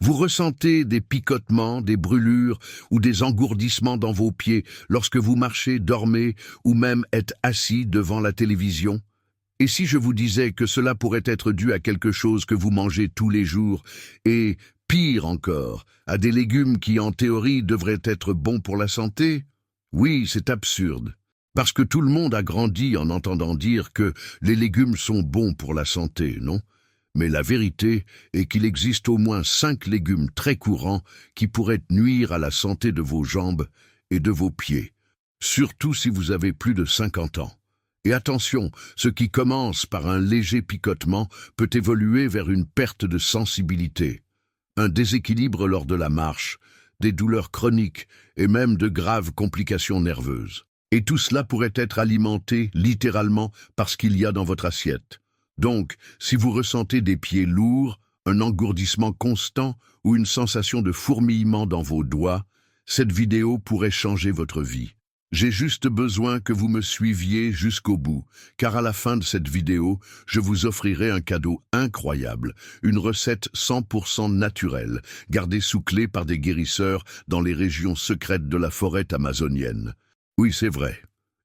Vous ressentez des picotements, des brûlures ou des engourdissements dans vos pieds lorsque vous marchez, dormez ou même êtes assis devant la télévision? Et si je vous disais que cela pourrait être dû à quelque chose que vous mangez tous les jours et, pire encore, à des légumes qui en théorie devraient être bons pour la santé? Oui, c'est absurde. Parce que tout le monde a grandi en entendant dire que les légumes sont bons pour la santé, non? Mais la vérité est qu'il existe au moins 5 légumes très courants qui pourraient nuire à la santé de vos jambes et de vos pieds, surtout si vous avez plus de 50 ans. Et attention, ce qui commence par un léger picotement peut évoluer vers une perte de sensibilité, un déséquilibre lors de la marche, des douleurs chroniques et même de graves complications nerveuses. Et tout cela pourrait être alimenté littéralement par ce qu'il y a dans votre assiette. Donc, si vous ressentez des pieds lourds, un engourdissement constant ou une sensation de fourmillement dans vos doigts, cette vidéo pourrait changer votre vie. J'ai juste besoin que vous me suiviez jusqu'au bout, car à la fin de cette vidéo, je vous offrirai un cadeau incroyable, une recette 100% naturelle, gardée sous clé par des guérisseurs dans les régions secrètes de la forêt amazonienne. Oui, c'est vrai.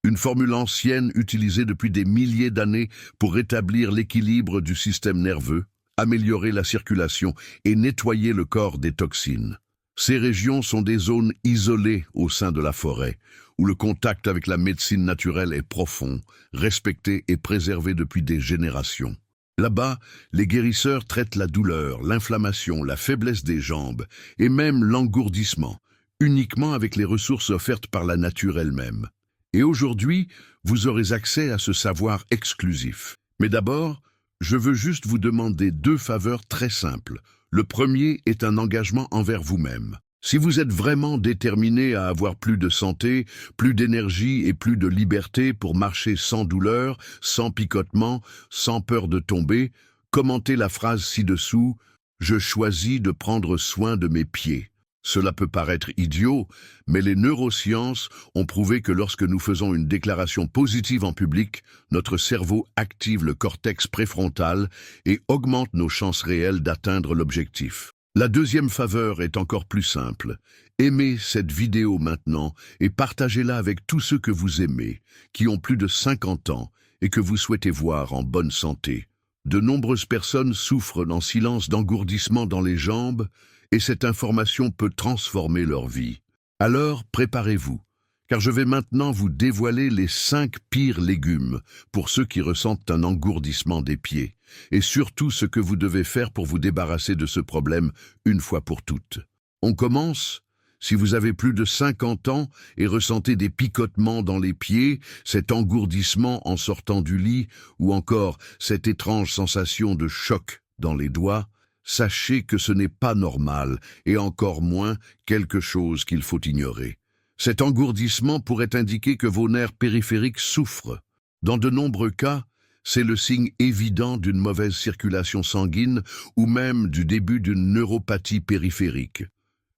Une formule ancienne utilisée depuis des milliers d'années pour rétablir l'équilibre du système nerveux, améliorer la circulation et nettoyer le corps des toxines. Ces régions sont des zones isolées au sein de la forêt, où le contact avec la médecine naturelle est profond, respecté et préservé depuis des générations. Là-bas, les guérisseurs traitent la douleur, l'inflammation, la faiblesse des jambes et même l'engourdissement, uniquement avec les ressources offertes par la nature elle-même. Et aujourd'hui, vous aurez accès à ce savoir exclusif. Mais d'abord, je veux juste vous demander 2 faveurs très simples. Le premier est un engagement envers vous-même. Si vous êtes vraiment déterminé à avoir plus de santé, plus d'énergie et plus de liberté pour marcher sans douleur, sans picotement, sans peur de tomber, commentez la phrase ci-dessous « Je choisis de prendre soin de mes pieds ». Cela peut paraître idiot, mais les neurosciences ont prouvé que lorsque nous faisons une déclaration positive en public, notre cerveau active le cortex préfrontal et augmente nos chances réelles d'atteindre l'objectif. La deuxième faveur est encore plus simple. Aimez cette vidéo maintenant et partagez-la avec tous ceux que vous aimez, qui ont plus de 50 ans et que vous souhaitez voir en bonne santé. De nombreuses personnes souffrent en silence d'engourdissement dans les jambes, et cette information peut transformer leur vie. Alors, préparez-vous, car je vais maintenant vous dévoiler les 5 pires légumes pour ceux qui ressentent un engourdissement des pieds, et surtout ce que vous devez faire pour vous débarrasser de ce problème une fois pour toutes. On commence. Si vous avez plus de 50 ans et ressentez des picotements dans les pieds, cet engourdissement en sortant du lit, ou encore cette étrange sensation de choc dans les doigts, sachez que ce n'est pas normal et encore moins quelque chose qu'il faut ignorer. Cet engourdissement pourrait indiquer que vos nerfs périphériques souffrent. Dans de nombreux cas, c'est le signe évident d'une mauvaise circulation sanguine ou même du début d'une neuropathie périphérique,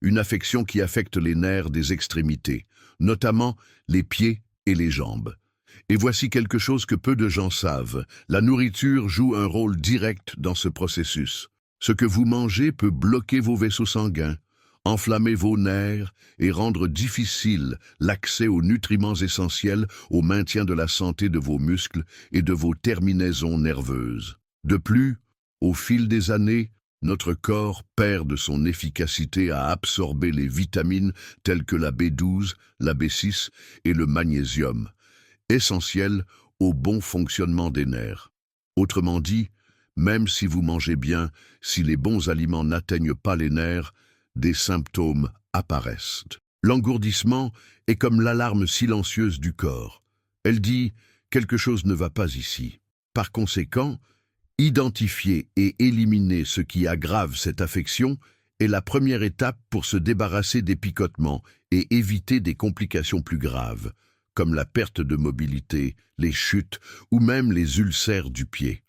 une affection qui affecte les nerfs des extrémités, notamment les pieds et les jambes. Et voici quelque chose que peu de gens savent, la nourriture joue un rôle direct dans ce processus. Ce que vous mangez peut bloquer vos vaisseaux sanguins, enflammer vos nerfs et rendre difficile l'accès aux nutriments essentiels au maintien de la santé de vos muscles et de vos terminaisons nerveuses. De plus, au fil des années, notre corps perd de son efficacité à absorber les vitamines telles que la B12, la B6 et le magnésium, essentiels au bon fonctionnement des nerfs. Autrement dit, même si vous mangez bien, si les bons aliments n'atteignent pas les nerfs, des symptômes apparaissent. L'engourdissement est comme l'alarme silencieuse du corps. Elle dit « quelque chose ne va pas ici ». Par conséquent, identifier et éliminer ce qui aggrave cette affection est la première étape pour se débarrasser des picotements et éviter des complications plus graves, comme la perte de mobilité, les chutes ou même les ulcères du pied.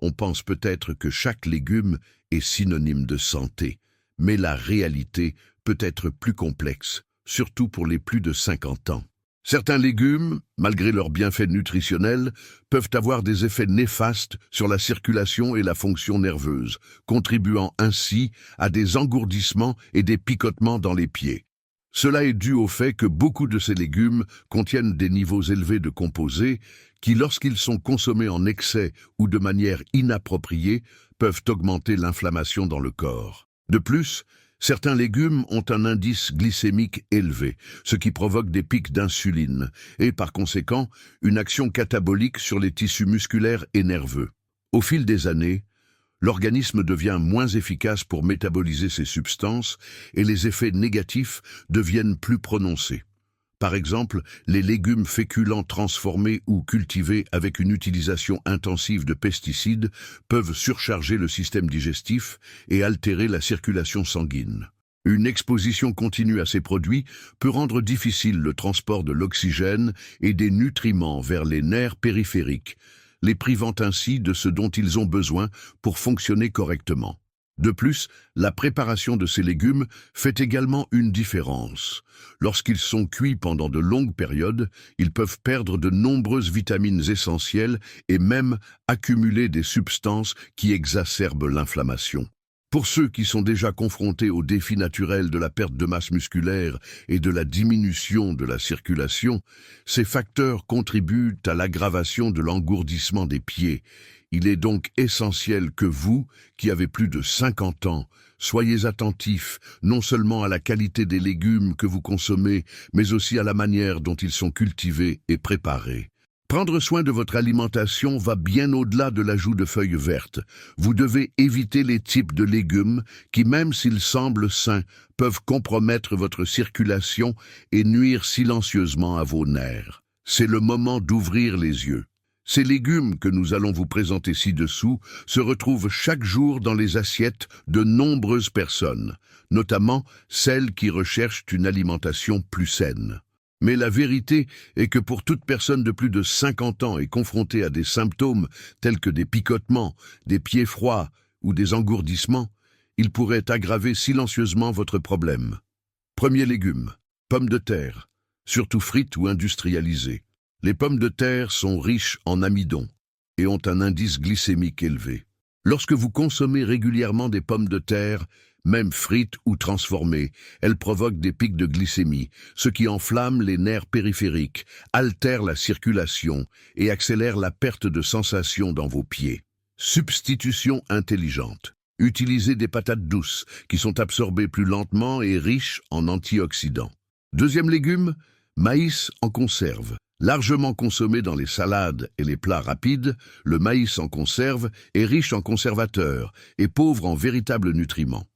On pense peut-être que chaque légume est synonyme de santé, mais la réalité peut être plus complexe, surtout pour les plus de 50 ans. Certains légumes, malgré leurs bienfaits nutritionnels, peuvent avoir des effets néfastes sur la circulation et la fonction nerveuse, contribuant ainsi à des engourdissements et des picotements dans les pieds. Cela est dû au fait que beaucoup de ces légumes contiennent des niveaux élevés de composés qui, lorsqu'ils sont consommés en excès ou de manière inappropriée, peuvent augmenter l'inflammation dans le corps. De plus, certains légumes ont un indice glycémique élevé, ce qui provoque des pics d'insuline et, par conséquent, une action catabolique sur les tissus musculaires et nerveux. Au fil des années, l'organisme devient moins efficace pour métaboliser ces substances et les effets négatifs deviennent plus prononcés. Par exemple, les légumes féculents transformés ou cultivés avec une utilisation intensive de pesticides peuvent surcharger le système digestif et altérer la circulation sanguine. Une exposition continue à ces produits peut rendre difficile le transport de l'oxygène et des nutriments vers les nerfs périphériques, les privant ainsi de ce dont ils ont besoin pour fonctionner correctement. De plus, la préparation de ces légumes fait également une différence. Lorsqu'ils sont cuits pendant de longues périodes, ils peuvent perdre de nombreuses vitamines essentielles et même accumuler des substances qui exacerbent l'inflammation. Pour ceux qui sont déjà confrontés au défi naturel de la perte de masse musculaire et de la diminution de la circulation, ces facteurs contribuent à l'aggravation de l'engourdissement des pieds. Il est donc essentiel que vous, qui avez plus de 50 ans, soyez attentifs non seulement à la qualité des légumes que vous consommez, mais aussi à la manière dont ils sont cultivés et préparés. Prendre soin de votre alimentation va bien au-delà de l'ajout de feuilles vertes. Vous devez éviter les types de légumes qui, même s'ils semblent sains, peuvent compromettre votre circulation et nuire silencieusement à vos nerfs. C'est le moment d'ouvrir les yeux. Ces légumes que nous allons vous présenter ci-dessous se retrouvent chaque jour dans les assiettes de nombreuses personnes, notamment celles qui recherchent une alimentation plus saine. Mais la vérité est que pour toute personne de plus de 50 ans et confrontée à des symptômes tels que des picotements, des pieds froids ou des engourdissements, il pourrait aggraver silencieusement votre problème. Premier légume, pommes de terre, surtout frites ou industrialisées. Les pommes de terre sont riches en amidon et ont un indice glycémique élevé. Lorsque vous consommez régulièrement des pommes de terre, même frites ou transformées, elles provoquent des pics de glycémie, ce qui enflamme les nerfs périphériques, altère la circulation et accélère la perte de sensation dans vos pieds. Substitution intelligente. Utilisez des patates douces qui sont absorbées plus lentement et riches en antioxydants. Deuxième légume, maïs en conserve. Largement consommé dans les salades et les plats rapides, le maïs en conserve est riche en conservateurs et pauvre en véritables nutriments.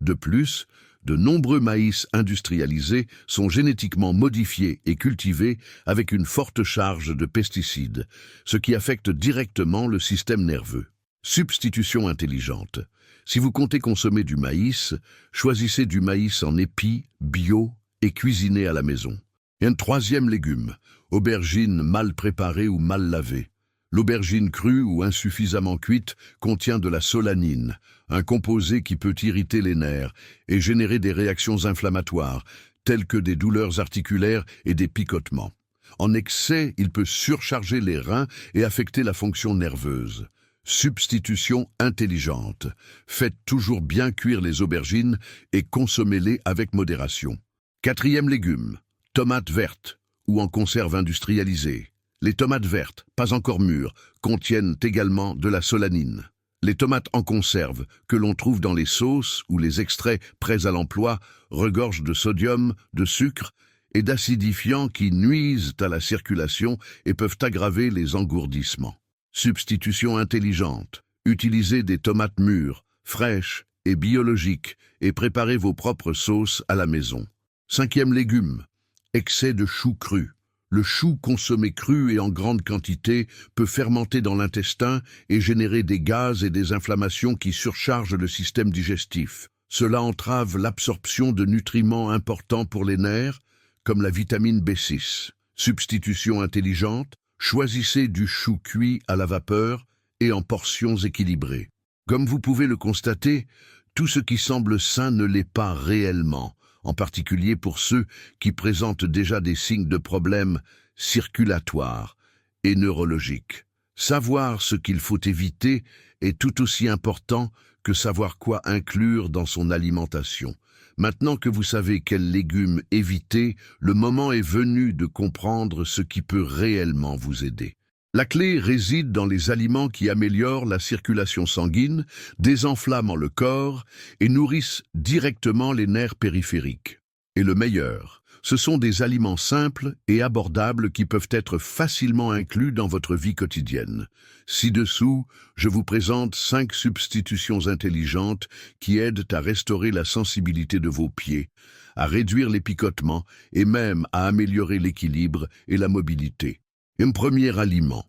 De plus, de nombreux maïs industrialisés sont génétiquement modifiés et cultivés avec une forte charge de pesticides, ce qui affecte directement le système nerveux. Substitution intelligente. Si vous comptez consommer du maïs, choisissez du maïs en épis, bio et cuisiné à la maison. Et un troisième légume, aubergine mal préparée ou mal lavée. L'aubergine crue ou insuffisamment cuite contient de la solanine, un composé qui peut irriter les nerfs et générer des réactions inflammatoires, telles que des douleurs articulaires et des picotements. En excès, il peut surcharger les reins et affecter la fonction nerveuse. Substitution intelligente. Faites toujours bien cuire les aubergines et consommez-les avec modération. Quatrième légume, tomates vertes ou en conserve industrialisée. Les tomates vertes, pas encore mûres, contiennent également de la solanine. Les tomates en conserve, que l'on trouve dans les sauces ou les extraits prêts à l'emploi, regorgent de sodium, de sucre et d'acidifiants qui nuisent à la circulation et peuvent aggraver les engourdissements. Substitution intelligente. Utilisez des tomates mûres, fraîches et biologiques et préparez vos propres sauces à la maison. Cinquième légume, excès de chou cru. Le chou consommé cru et en grande quantité peut fermenter dans l'intestin et générer des gaz et des inflammations qui surchargent le système digestif. Cela entrave l'absorption de nutriments importants pour les nerfs, comme la vitamine B6. Substitution intelligente, choisissez du chou cuit à la vapeur et en portions équilibrées. Comme vous pouvez le constater, tout ce qui semble sain ne l'est pas réellement. en particulier pour ceux qui présentent déjà des signes de problèmes circulatoires et neurologiques. Savoir ce qu'il faut éviter est tout aussi important que savoir quoi inclure dans son alimentation. Maintenant que vous savez quels légumes éviter, le moment est venu de comprendre ce qui peut réellement vous aider. La clé réside dans les aliments qui améliorent la circulation sanguine, désenflamment le corps et nourrissent directement les nerfs périphériques. Et le meilleur, ce sont des aliments simples et abordables qui peuvent être facilement inclus dans votre vie quotidienne. Ci-dessous, je vous présente 5 substitutions intelligentes qui aident à restaurer la sensibilité de vos pieds, à réduire les picotements et même à améliorer l'équilibre et la mobilité. Un premier aliment.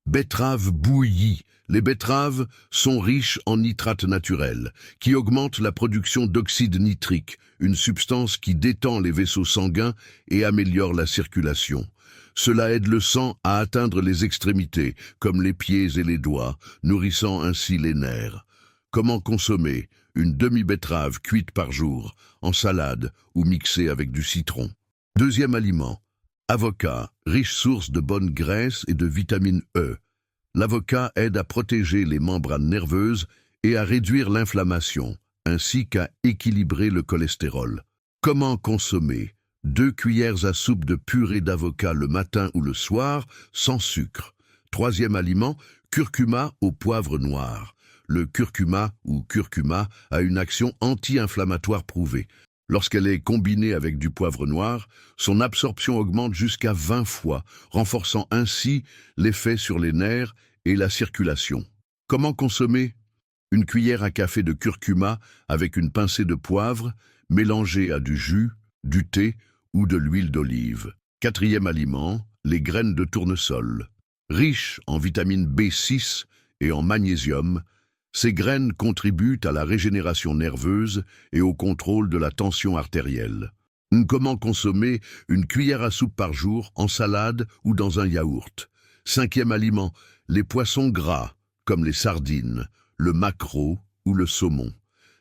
Betterave bouillie. Les betteraves sont riches en nitrates naturels, qui augmentent la production d'oxyde nitrique, une substance qui détend les vaisseaux sanguins et améliore la circulation. Cela aide le sang à atteindre les extrémités, comme les pieds et les doigts, nourrissant ainsi les nerfs. Comment consommer? Une demi-betterave cuite par jour, en salade ou mixée avec du citron. Deuxième aliment. Avocat, riche source de bonne graisse et de vitamine E. L'avocat aide à protéger les membranes nerveuses et à réduire l'inflammation, ainsi qu'à équilibrer le cholestérol. Comment consommer? 2 cuillères à soupe de purée d'avocat le matin ou le soir, sans sucre. Troisième aliment, curcuma au poivre noir. Le curcuma ou curcuma a une action anti-inflammatoire prouvée. Lorsqu'elle est combinée avec du poivre noir, son absorption augmente jusqu'à 20 fois, renforçant ainsi l'effet sur les nerfs et la circulation. Comment consommer? Une cuillère à café de curcuma avec une pincée de poivre, mélangée à du jus, du thé ou de l'huile d'olive. Quatrième aliment, les graines de tournesol. Riches en vitamine B6 et en magnésium, ces graines contribuent à la régénération nerveuse et au contrôle de la tension artérielle. Comment consommer? Une cuillère à soupe par jour, en salade ou dans un yaourt. Cinquième aliment, les poissons gras, comme les sardines, le maquereau ou le saumon.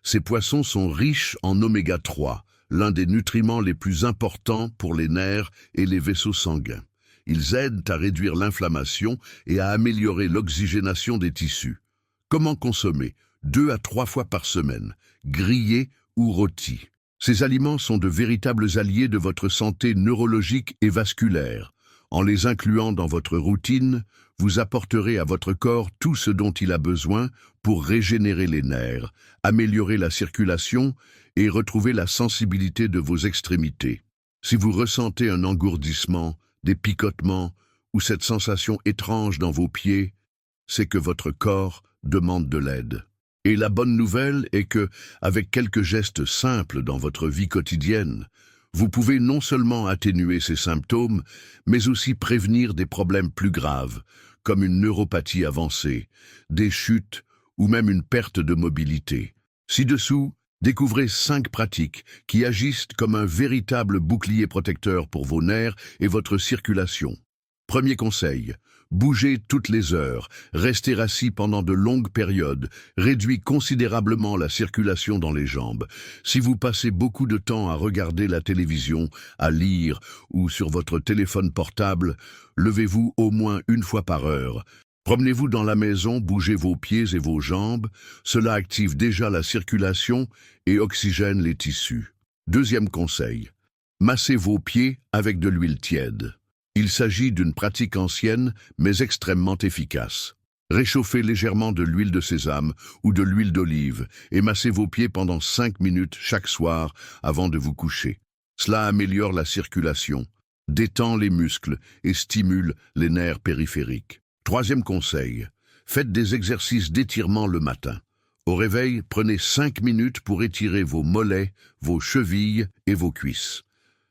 Ces poissons sont riches en oméga 3, l'un des nutriments les plus importants pour les nerfs et les vaisseaux sanguins. Ils aident à réduire l'inflammation et à améliorer l'oxygénation des tissus. Comment consommer? 2 à 3 fois par semaine, grillés ou rôtis. Ces aliments sont de véritables alliés de votre santé neurologique et vasculaire. En les incluant dans votre routine, vous apporterez à votre corps tout ce dont il a besoin pour régénérer les nerfs, améliorer la circulation et retrouver la sensibilité de vos extrémités. Si vous ressentez un engourdissement, des picotements ou cette sensation étrange dans vos pieds, c'est que votre corps demande de l'aide. Et la bonne nouvelle est que, avec quelques gestes simples dans votre vie quotidienne, vous pouvez non seulement atténuer ces symptômes, mais aussi prévenir des problèmes plus graves, comme une neuropathie avancée, des chutes ou même une perte de mobilité. Ci-dessous, découvrez 5 pratiques qui agissent comme un véritable bouclier protecteur pour vos nerfs et votre circulation. Premier conseil, bougez toutes les heures, rester assis pendant de longues périodes, réduit considérablement la circulation dans les jambes. Si vous passez beaucoup de temps à regarder la télévision, à lire ou sur votre téléphone portable, levez-vous au moins 1 fois par heure. Promenez-vous dans la maison, bougez vos pieds et vos jambes, cela active déjà la circulation et oxygène les tissus. Deuxième conseil, massez vos pieds avec de l'huile tiède. Il s'agit d'une pratique ancienne, mais extrêmement efficace. Réchauffez légèrement de l'huile de sésame ou de l'huile d'olive et massez vos pieds pendant 5 minutes chaque soir avant de vous coucher. Cela améliore la circulation, détend les muscles et stimule les nerfs périphériques. Troisième conseil, faites des exercices d'étirement le matin. Au réveil, prenez 5 minutes pour étirer vos mollets, vos chevilles et vos cuisses.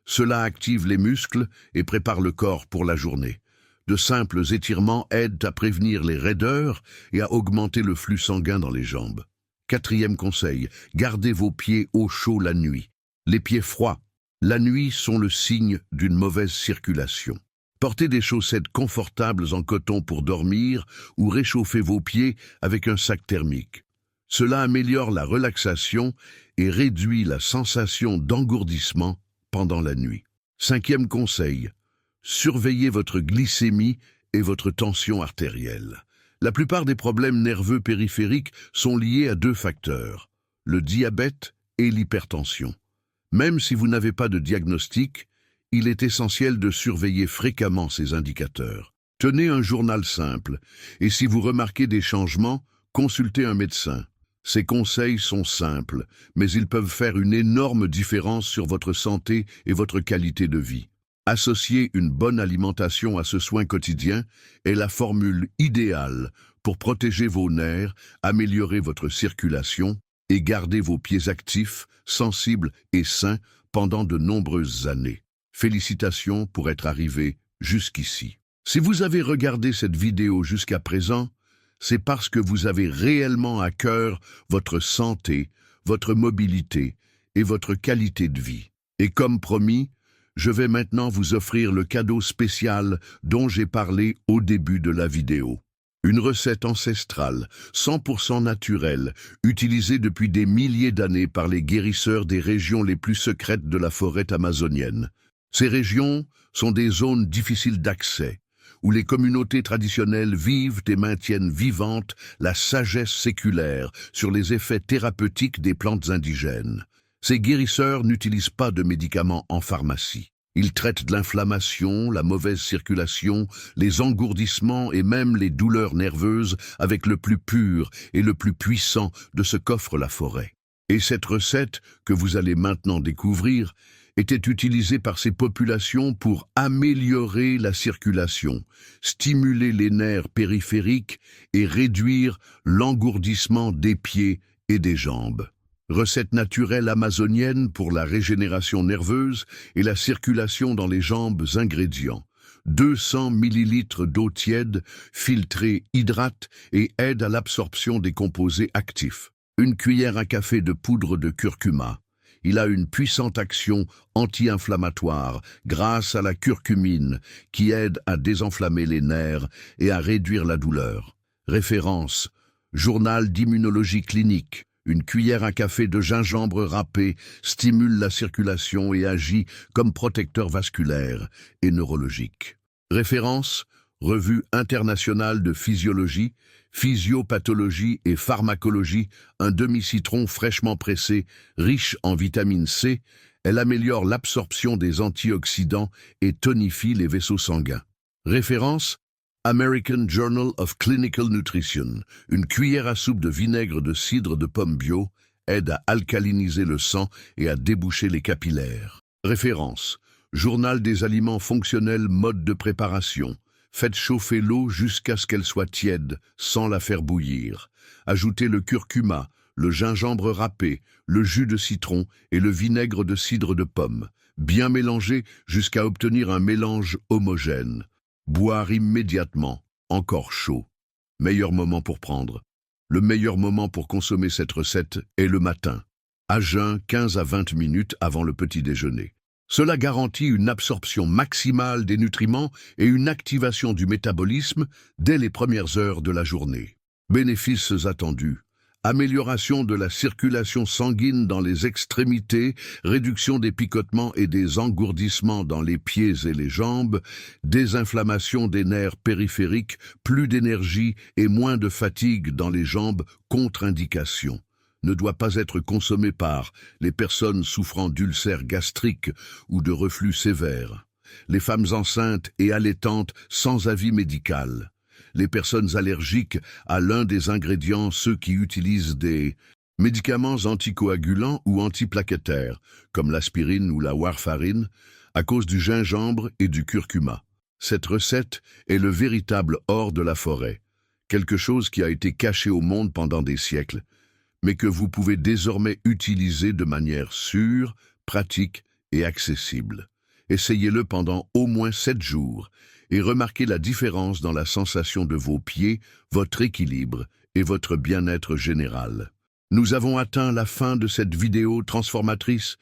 Cela active les muscles et prépare le corps pour la journée. De simples étirements aident à prévenir les raideurs et à augmenter le flux sanguin dans les jambes. Quatrième conseil, gardez vos pieds au chaud la nuit. Les pieds froids, la nuit, sont le signe d'une mauvaise circulation. Portez des chaussettes confortables en coton pour dormir ou réchauffez vos pieds avec un sac thermique. Cela améliore la relaxation et réduit la sensation d'engourdissement pendant la nuit. 5e conseil, surveillez votre glycémie et votre tension artérielle. La plupart des problèmes nerveux périphériques sont liés à 2 facteurs, le diabète et l'hypertension. Même si vous n'avez pas de diagnostic, il est essentiel de surveiller fréquemment ces indicateurs. Tenez un journal simple, et si vous remarquez des changements, consultez un médecin. Ces conseils sont simples, mais ils peuvent faire une énorme différence sur votre santé et votre qualité de vie. Associer une bonne alimentation à ce soin quotidien est la formule idéale pour protéger vos nerfs, améliorer votre circulation et garder vos pieds actifs, sensibles et sains pendant de nombreuses années. Félicitations pour être arrivé jusqu'ici. Si vous avez regardé cette vidéo jusqu'à présent, c'est parce que vous avez réellement à cœur votre santé, votre mobilité et votre qualité de vie. Et comme promis, je vais maintenant vous offrir le cadeau spécial dont j'ai parlé au début de la vidéo. Une recette ancestrale, 100% naturelle, utilisée depuis des milliers d'années par les guérisseurs des régions les plus secrètes de la forêt amazonienne. Ces régions sont des zones difficiles d'accès, où les communautés traditionnelles vivent et maintiennent vivante la sagesse séculaire sur les effets thérapeutiques des plantes indigènes. Ces guérisseurs n'utilisent pas de médicaments en pharmacie. Ils traitent de l'inflammation, la mauvaise circulation, les engourdissements et même les douleurs nerveuses avec le plus pur et le plus puissant de ce qu'offre la forêt. Et cette recette, que vous allez maintenant découvrir, était utilisée par ces populations pour améliorer la circulation, stimuler les nerfs périphériques et réduire l'engourdissement des pieds et des jambes. Recette naturelle amazonienne pour la régénération nerveuse et la circulation dans les jambes. Ingrédients. 200 ml d'eau tiède, filtrée, hydrate et aide à l'absorption des composés actifs. 1 cuillère à café de poudre de curcuma. Il a une puissante action anti-inflammatoire grâce à la curcumine qui aide à désenflammer les nerfs et à réduire la douleur. Référence. Journal d'immunologie clinique. 1 cuillère à café de gingembre râpé stimule la circulation et agit comme protecteur vasculaire et neurologique. Référence. Revue internationale de physiologie, physiopathologie et pharmacologie, un demi-citron fraîchement pressé, riche en vitamine C, elle améliore l'absorption des antioxydants et tonifie les vaisseaux sanguins. Référence. American Journal of Clinical Nutrition. 1 cuillère à soupe de vinaigre de cidre de pomme bio aide à alcaliniser le sang et à déboucher les capillaires. Référence. Journal des aliments fonctionnels, mode de préparation. Faites chauffer l'eau jusqu'à ce qu'elle soit tiède, sans la faire bouillir. Ajoutez le curcuma, le gingembre râpé, le jus de citron et le vinaigre de cidre de pomme. Bien mélanger jusqu'à obtenir un mélange homogène. Boire immédiatement, encore chaud. Meilleur moment pour prendre. Le meilleur moment pour consommer cette recette est le matin, à jeun 15 à 20 minutes avant le petit déjeuner. Cela garantit une absorption maximale des nutriments et une activation du métabolisme dès les premières heures de la journée. Bénéfices attendus. Amélioration de la circulation sanguine dans les extrémités, réduction des picotements et des engourdissements dans les pieds et les jambes, désinflammation des nerfs périphériques, plus d'énergie et moins de fatigue dans les jambes, contre-indication. Ne doit pas être consommé par les personnes souffrant d'ulcères gastriques ou de reflux sévère, les femmes enceintes et allaitantes sans avis médical, les personnes allergiques à l'un des ingrédients, ceux qui utilisent des médicaments anticoagulants ou antiplaquettaires, comme l'aspirine ou la warfarine, à cause du gingembre et du curcuma. Cette recette est le véritable or de la forêt, quelque chose qui a été caché au monde pendant des siècles, mais que vous pouvez désormais utiliser de manière sûre, pratique et accessible. Essayez-le pendant au moins 7 jours et remarquez la différence dans la sensation de vos pieds, votre équilibre et votre bien-être général. Nous avons atteint la fin de cette vidéo transformatrice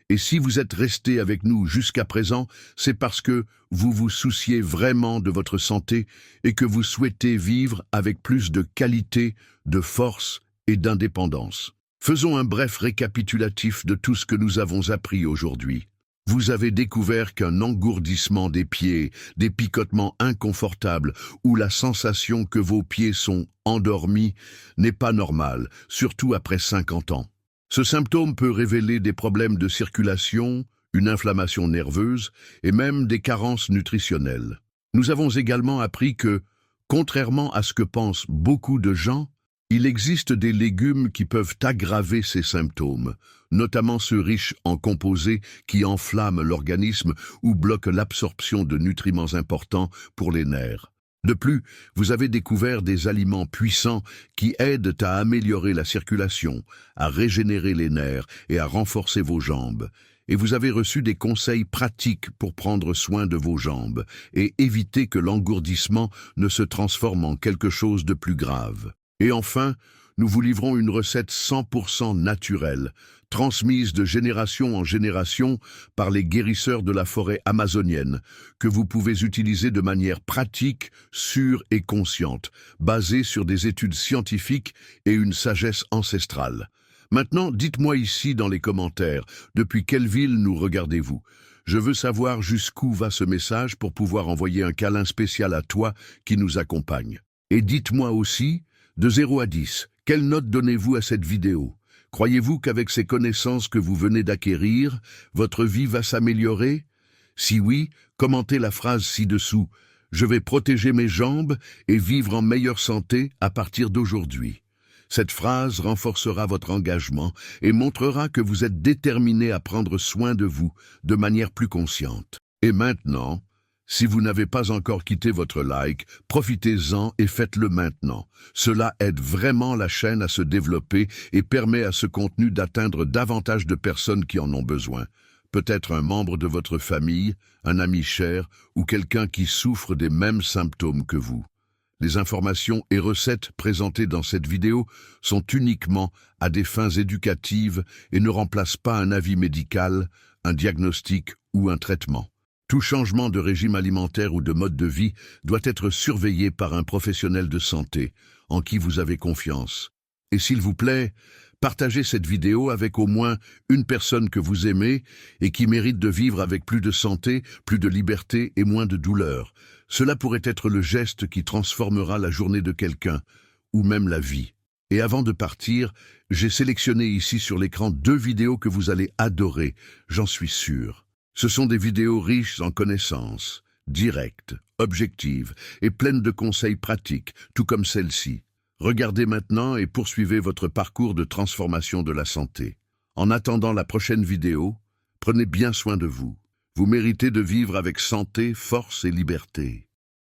et si vous êtes resté avec nous jusqu'à présent, c'est parce que vous vous souciez vraiment de votre santé et que vous souhaitez vivre avec plus de qualité, de force et d'indépendance. Faisons un bref récapitulatif de tout ce que nous avons appris aujourd'hui. Vous avez découvert qu'un engourdissement des pieds, des picotements inconfortables ou la sensation que vos pieds sont endormis n'est pas normal, surtout après 50 ans. Ce symptôme peut révéler des problèmes de circulation, une inflammation nerveuse et même des carences nutritionnelles. Nous avons également appris que, contrairement à ce que pensent beaucoup de gens, il existe des légumes qui peuvent aggraver ces symptômes, notamment ceux riches en composés qui enflamment l'organisme ou bloquent l'absorption de nutriments importants pour les nerfs. De plus, vous avez découvert des aliments puissants qui aident à améliorer la circulation, à régénérer les nerfs et à renforcer vos jambes. Et vous avez reçu des conseils pratiques pour prendre soin de vos jambes et éviter que l'engourdissement ne se transforme en quelque chose de plus grave. Et enfin, nous vous livrons une recette 100% naturelle, transmise de génération en génération par les guérisseurs de la forêt amazonienne, que vous pouvez utiliser de manière pratique, sûre et consciente, basée sur des études scientifiques et une sagesse ancestrale. Maintenant, dites-moi ici dans les commentaires, depuis quelle ville nous regardez-vous? Je veux savoir jusqu'où va ce message pour pouvoir envoyer un câlin spécial à toi qui nous accompagne. Et dites-moi aussi, de 0 à 10, quelle note donnez-vous à cette vidéo? Croyez-vous qu'avec ces connaissances que vous venez d'acquérir, votre vie va s'améliorer? Si oui, commentez la phrase ci-dessous. Je vais protéger mes jambes et vivre en meilleure santé à partir d'aujourd'hui. Cette phrase renforcera votre engagement et montrera que vous êtes déterminé à prendre soin de vous de manière plus consciente. Et maintenant, si vous n'avez pas encore quitté votre like, profitez-en et faites-le maintenant. Cela aide vraiment la chaîne à se développer et permet à ce contenu d'atteindre davantage de personnes qui en ont besoin. Peut-être un membre de votre famille, un ami cher ou quelqu'un qui souffre des mêmes symptômes que vous. Les informations et recettes présentées dans cette vidéo sont uniquement à des fins éducatives et ne remplacent pas un avis médical, un diagnostic ou un traitement. Tout changement de régime alimentaire ou de mode de vie doit être surveillé par un professionnel de santé en qui vous avez confiance. Et s'il vous plaît, partagez cette vidéo avec au moins une personne que vous aimez et qui mérite de vivre avec plus de santé, plus de liberté et moins de douleur. Cela pourrait être le geste qui transformera la journée de quelqu'un, ou même la vie. Et avant de partir, j'ai sélectionné ici sur l'écran 2 vidéos que vous allez adorer, j'en suis sûr. Ce sont des vidéos riches en connaissances, directes, objectives et pleines de conseils pratiques, tout comme celle-ci. Regardez maintenant et poursuivez votre parcours de transformation de la santé. En attendant la prochaine vidéo, prenez bien soin de vous. Vous méritez de vivre avec santé, force et liberté.